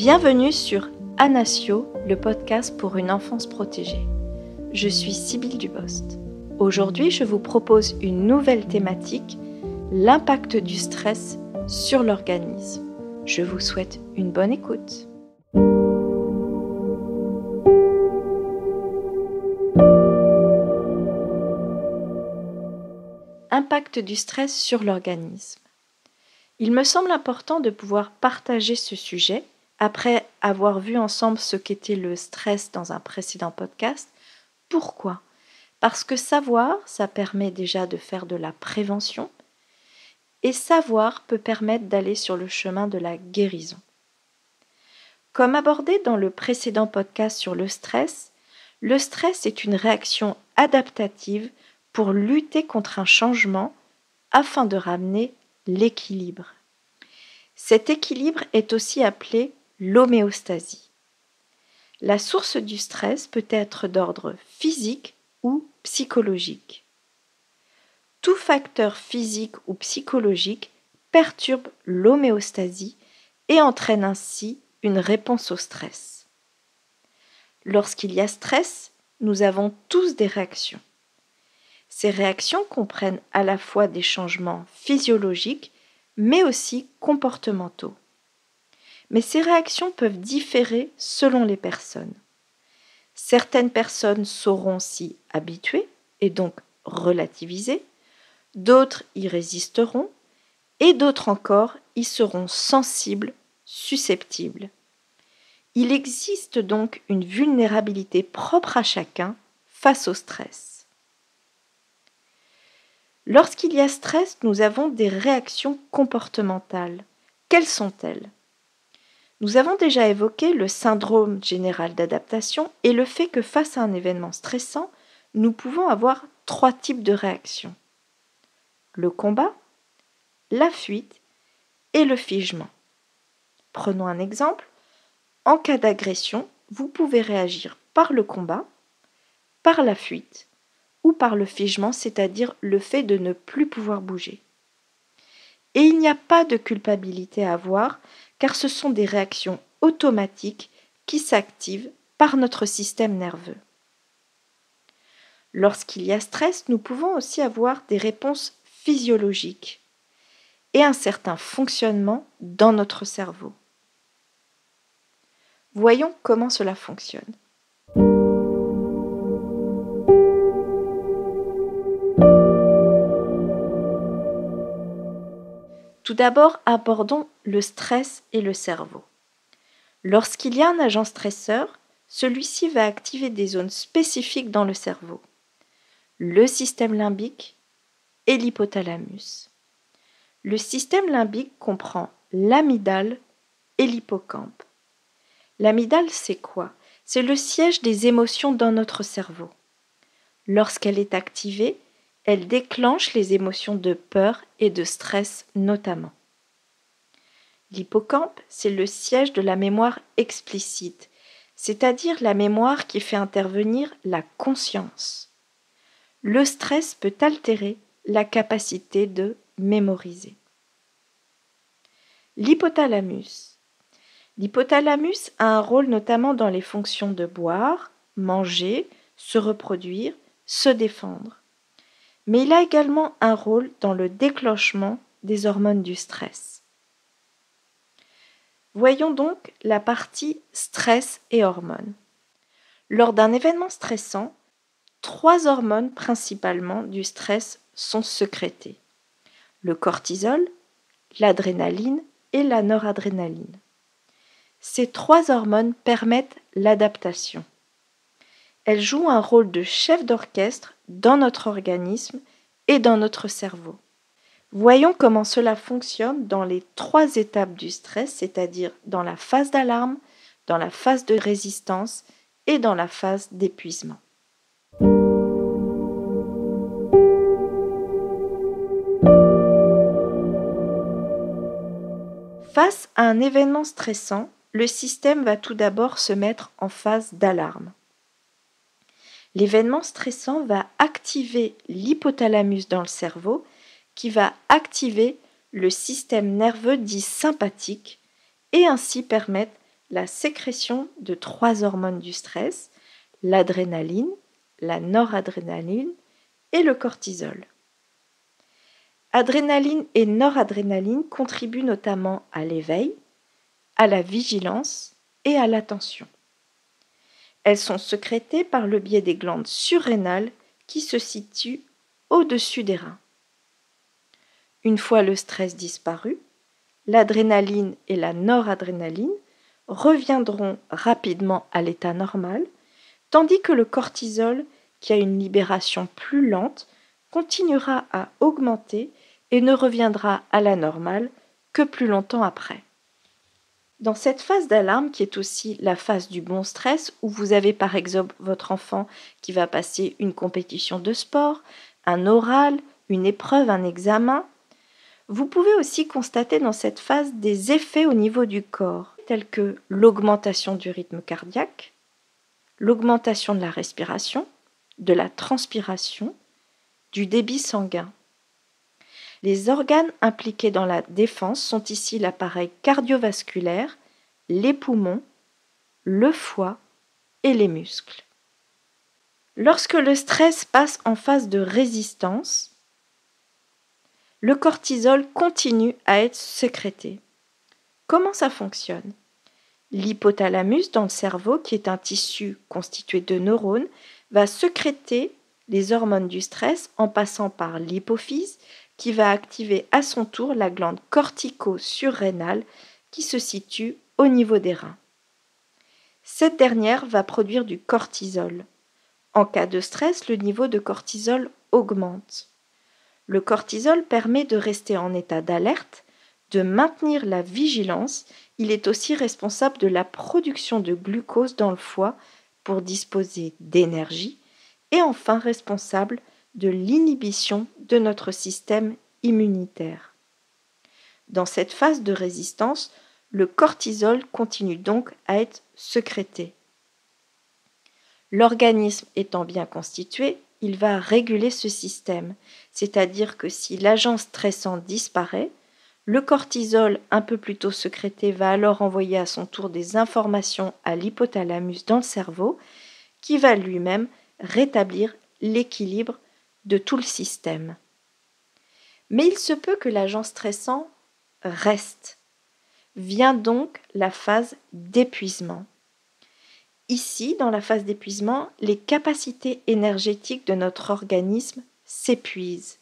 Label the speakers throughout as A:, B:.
A: Bienvenue sur Anasio, le podcast pour une enfance protégée. Je suis Sybille Dubost. Aujourd'hui, je vous propose une nouvelle thématique, l'impact du stress sur l'organisme. Je vous souhaite une bonne écoute. Impact du stress sur l'organisme. Il me semble important de pouvoir partager ce sujet après avoir vu ensemble ce qu'était le stress dans un précédent podcast. Pourquoi ? Parce que savoir, ça permet déjà de faire de la prévention et savoir peut permettre d'aller sur le chemin de la guérison. Comme abordé dans le précédent podcast sur le stress est une réaction adaptative pour lutter contre un changement afin de ramener l'équilibre. Cet équilibre est aussi appelé l'homéostasie. La source du stress peut être d'ordre physique ou psychologique. Tout facteur physique ou psychologique perturbe l'homéostasie et entraîne ainsi une réponse au stress. Lorsqu'il y a stress, nous avons tous des réactions. Ces réactions comprennent à la fois des changements physiologiques, mais aussi comportementaux. Mais ces réactions peuvent différer selon les personnes. Certaines personnes sauront s'y habituer et donc relativiser, d'autres y résisteront et d'autres encore y seront sensibles, susceptibles. Il existe donc une vulnérabilité propre à chacun face au stress. Lorsqu'il y a stress, nous avons des réactions comportementales. Quelles sont-elles ? Nous avons déjà évoqué le syndrome général d'adaptation et le fait que face à un événement stressant, nous pouvons avoir 3 types de réactions. Le combat, la fuite et le figement. Prenons un exemple. En cas d'agression, vous pouvez réagir par le combat, par la fuite ou par le figement, c'est-à-dire le fait de ne plus pouvoir bouger. Et il n'y a pas de culpabilité à avoir, car ce sont des réactions automatiques qui s'activent par notre système nerveux. Lorsqu'il y a stress, nous pouvons aussi avoir des réponses physiologiques et un certain fonctionnement dans notre cerveau. Voyons comment cela fonctionne. Tout d'abord, abordons le stress et le cerveau. Lorsqu'il y a un agent stresseur, celui-ci va activer des zones spécifiques dans le cerveau, le système limbique et l'hypothalamus. Le système limbique comprend l'amygdale et l'hippocampe. L'amygdale, c'est quoi ? C'est le siège des émotions dans notre cerveau. Lorsqu'elle est activée, elle déclenche les émotions de peur et de stress notamment. L'hippocampe, c'est le siège de la mémoire explicite, c'est-à-dire la mémoire qui fait intervenir la conscience. Le stress peut altérer la capacité de mémoriser. L'hypothalamus. L'hypothalamus a un rôle notamment dans les fonctions de boire, manger, se reproduire, se défendre. Mais il a également un rôle dans le déclenchement des hormones du stress. Voyons donc la partie stress et hormones. Lors d'un événement stressant, 3 hormones principalement du stress sont sécrétées. Le cortisol, l'adrénaline et la noradrénaline. Ces 3 hormones permettent l'adaptation. Elles jouent un rôle de chef d'orchestre dans notre organisme et dans notre cerveau. Voyons comment cela fonctionne dans les 3 étapes du stress, c'est-à-dire dans la phase d'alarme, dans la phase de résistance et dans la phase d'épuisement. Face à un événement stressant, le système va tout d'abord se mettre en phase d'alarme. L'événement stressant va activer l'hypothalamus dans le cerveau qui va activer le système nerveux dit sympathique et ainsi permettre la sécrétion de 3 hormones du stress, l'adrénaline, la noradrénaline et le cortisol. Adrénaline et noradrénaline contribuent notamment à l'éveil, à la vigilance et à l'attention. Elles sont sécrétées par le biais des glandes surrénales qui se situent au-dessus des reins. Une fois le stress disparu, l'adrénaline et la noradrénaline reviendront rapidement à l'état normal, tandis que le cortisol, qui a une libération plus lente, continuera à augmenter et ne reviendra à la normale que plus longtemps après. Dans cette phase d'alarme, qui est aussi la phase du bon stress, où vous avez par exemple votre enfant qui va passer une compétition de sport, un oral, une épreuve, un examen, vous pouvez aussi constater dans cette phase des effets au niveau du corps, tels que l'augmentation du rythme cardiaque, l'augmentation de la respiration, de la transpiration, du débit sanguin. Les organes impliqués dans la défense sont ici l'appareil cardiovasculaire, les poumons, le foie et les muscles. Lorsque le stress passe en phase de résistance, le cortisol continue à être sécrété. Comment ça fonctionne ? L'hypothalamus dans le cerveau, qui est un tissu constitué de neurones, va sécréter les hormones du stress en passant par l'hypophyse, qui va activer à son tour la glande cortico-surrénale qui se situe au niveau des reins. Cette dernière va produire du cortisol. En cas de stress, le niveau de cortisol augmente. Le cortisol permet de rester en état d'alerte, de maintenir la vigilance. Il est aussi responsable de la production de glucose dans le foie pour disposer d'énergie et enfin responsable de l'inhibition de notre système immunitaire. Dans cette phase de résistance, le cortisol continue donc à être sécrété. L'organisme étant bien constitué, il va réguler ce système, c'est-à-dire que si l'agent stressant disparaît, le cortisol un peu plus tôt sécrété va alors envoyer à son tour des informations à l'hypothalamus dans le cerveau qui va lui-même rétablir l'équilibre de tout le système. Mais il se peut que l'agent stressant reste. Vient donc la phase d'épuisement. Ici, dans la phase d'épuisement, les capacités énergétiques de notre organisme s'épuisent.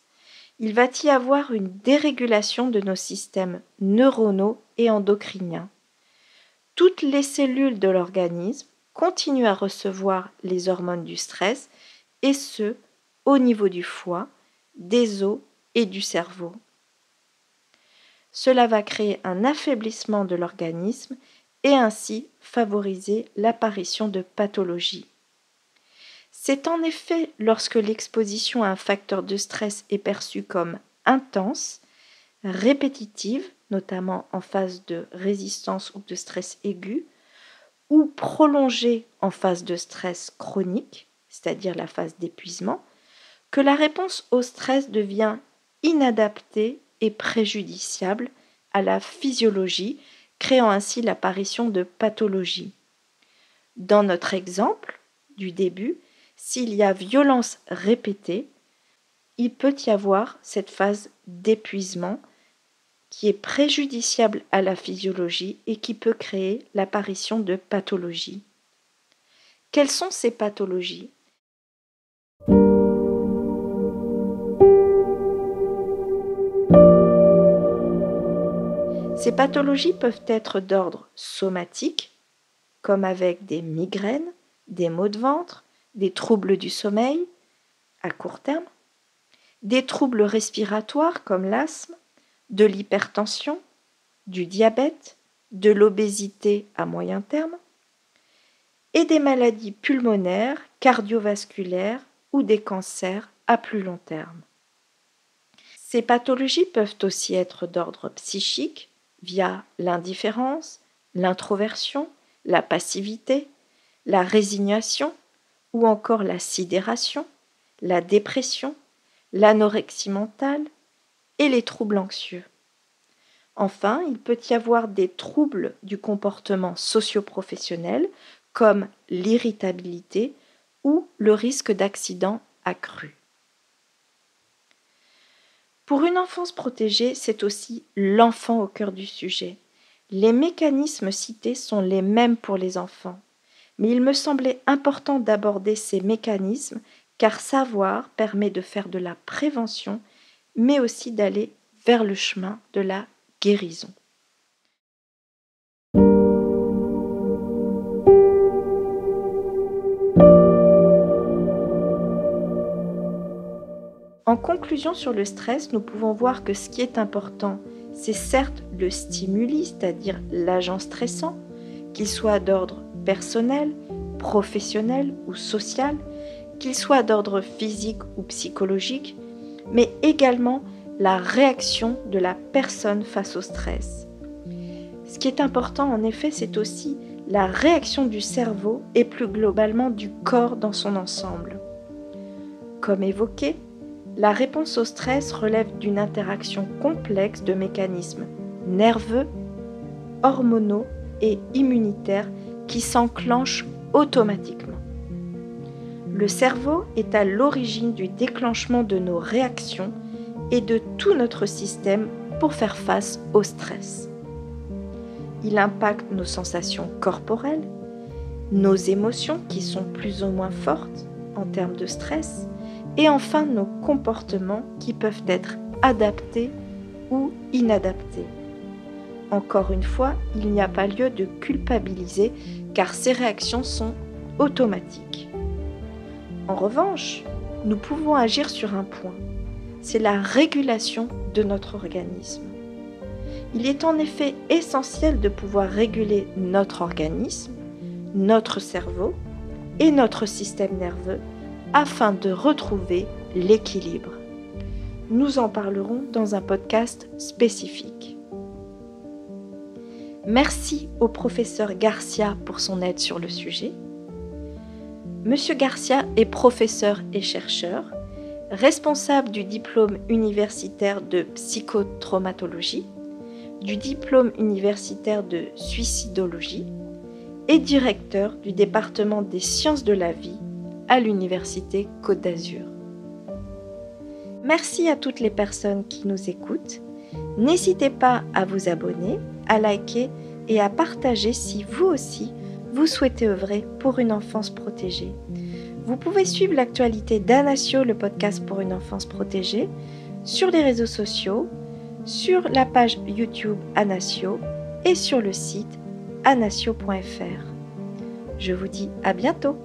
A: Il va y avoir une dérégulation de nos systèmes neuronaux et endocriniens. Toutes les cellules de l'organisme continuent à recevoir les hormones du stress, et ce, au niveau du foie, des os et du cerveau. Cela va créer un affaiblissement de l'organisme et ainsi favoriser l'apparition de pathologies. C'est en effet lorsque l'exposition à un facteur de stress est perçue comme intense, répétitive, notamment en phase de résistance ou de stress aigu, ou prolongée en phase de stress chronique, c'est-à-dire la phase d'épuisement, que la réponse au stress devient inadaptée et préjudiciable à la physiologie, créant ainsi l'apparition de pathologies. Dans notre exemple du début, s'il y a violence répétée, il peut y avoir cette phase d'épuisement qui est préjudiciable à la physiologie et qui peut créer l'apparition de pathologies. Quelles sont ces pathologies ? Ces pathologies peuvent être d'ordre somatique, comme avec des migraines, des maux de ventre, des troubles du sommeil à court terme, des troubles respiratoires comme l'asthme, de l'hypertension, du diabète, de l'obésité à moyen terme, et des maladies pulmonaires, cardiovasculaires ou des cancers à plus long terme. Ces pathologies peuvent aussi être d'ordre psychique via l'indifférence, l'introversion, la passivité, la résignation ou encore la sidération, la dépression, l'anorexie mentale et les troubles anxieux. Enfin, il peut y avoir des troubles du comportement socio-professionnel comme l'irritabilité ou le risque d'accident accru. Pour une enfance protégée, c'est aussi l'enfant au cœur du sujet. Les mécanismes cités sont les mêmes pour les enfants, mais il me semblait important d'aborder ces mécanismes car savoir permet de faire de la prévention, mais aussi d'aller vers le chemin de la guérison. En conclusion sur le stress, nous pouvons voir que ce qui est important, c'est certes le stimuli, c'est-à-dire l'agent stressant, qu'il soit d'ordre personnel, professionnel ou social, qu'il soit d'ordre physique ou psychologique, mais également la réaction de la personne face au stress. Ce qui est important en effet, c'est aussi la réaction du cerveau et plus globalement du corps dans son ensemble. Comme évoqué, la réponse au stress relève d'une interaction complexe de mécanismes nerveux, hormonaux et immunitaires qui s'enclenchent automatiquement. Le cerveau est à l'origine du déclenchement de nos réactions et de tout notre système pour faire face au stress. Il impacte nos sensations corporelles, nos émotions qui sont plus ou moins fortes en termes de stress, et enfin nos comportements qui peuvent être adaptés ou inadaptés. Encore une fois, il n'y a pas lieu de culpabiliser car ces réactions sont automatiques. En revanche, nous pouvons agir sur un point, c'est la régulation de notre organisme. Il est en effet essentiel de pouvoir réguler notre organisme, notre cerveau et notre système nerveux afin de retrouver l'équilibre. Nous en parlerons dans un podcast spécifique. Merci au professeur Garcia pour son aide sur le sujet. Monsieur Garcia est professeur et chercheur, responsable du diplôme universitaire de psychotraumatologie, du diplôme universitaire de suicidologie et directeur du département des sciences de la vie à l'Université Côte d'Azur. Merci à toutes les personnes qui nous écoutent. N'hésitez pas à vous abonner, à liker et à partager si vous aussi vous souhaitez œuvrer pour une enfance protégée. Vous pouvez suivre l'actualité d'Anasio, le podcast pour une enfance protégée, sur les réseaux sociaux, sur la page YouTube Anasio et sur le site anasio.fr. Je vous dis à bientôt.